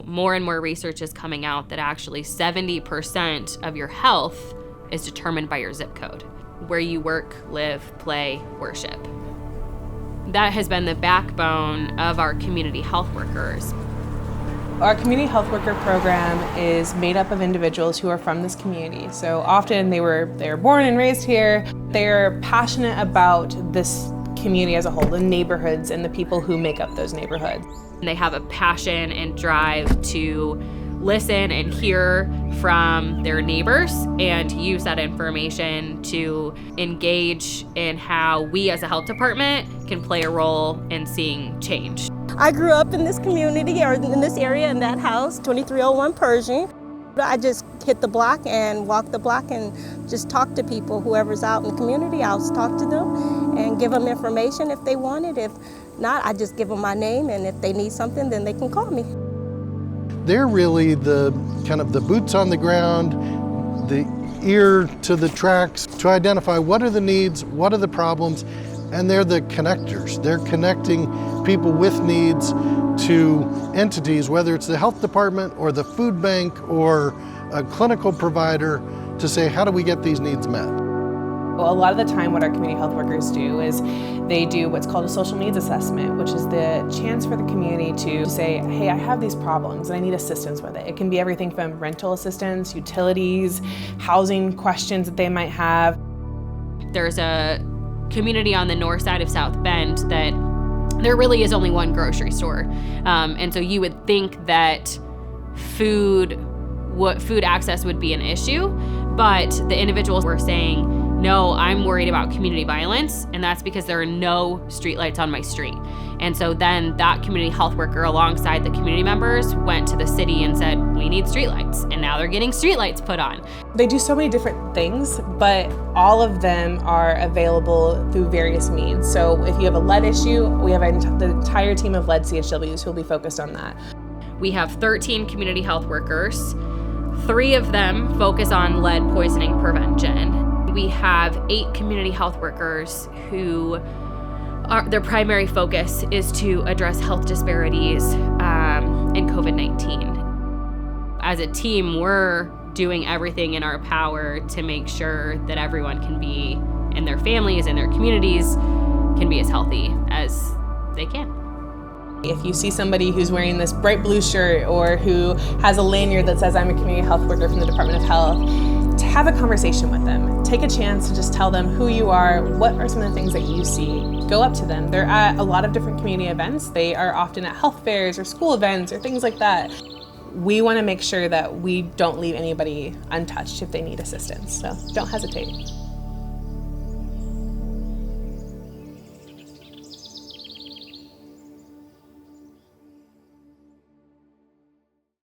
More and more research is coming out that actually 70% of your health is determined by your zip code, where you work, live, play, worship. That has been the backbone of our community health workers. Our community health worker program is made up of individuals who are from this community. So often they were born and raised here. They're passionate about this community as a whole, the neighborhoods and the people who make up those neighborhoods. They have a passion and drive to listen and hear from their neighbors and use that information to engage in how we as a health department can play a role in seeing change. I grew up in this community, or in this area, in that house, 2301 Pershing. I just hit the block and walk the block and just talk to people. Whoever's out in the community, I'll talk to them and give them information if they want it. If not, I just give them my name, and if they need something, then they can call me. They're really the kind of the boots on the ground, the ear to the tracks to identify what are the needs, what are the problems, and they're the connectors. They're connecting people with needs to entities, whether it's the health department or the food bank or a clinical provider, to say, how do we get these needs met? Well, a lot of the time what our community health workers do is they do what's called a social needs assessment, which is the chance for the community to say, hey, I have these problems and I need assistance with it. It can be everything from rental assistance, utilities, housing questions that they might have. There's a community on the north side of South Bend that there really is only one grocery store. And so you would think that food access would be an issue, but the individuals were saying, no, I'm worried about community violence, and that's because there are no streetlights on my street. And so then that community health worker alongside the community members went to the city and said, we need streetlights, and now they're getting streetlights put on. They do so many different things, but all of them are available through various means. So if you have a lead issue, we have the entire team of lead CHWs who will be focused on that. We have 13 community health workers. 3 of them focus on lead poisoning prevention. We have 8 community health workers who their primary focus is to address health disparities in COVID-19. As a team, we're doing everything in our power to make sure that everyone can be, and their families and their communities can be as healthy as they can. If you see somebody who's wearing this bright blue shirt or who has a lanyard that says I'm a community health worker from the Department of Health, to have a conversation with them. Take a chance to just tell them who you are, what are some of the things that you see. Go up to them. They're at a lot of different community events. They are often at health fairs or school events or things like that. We want to make sure that we don't leave anybody untouched if they need assistance, so don't hesitate.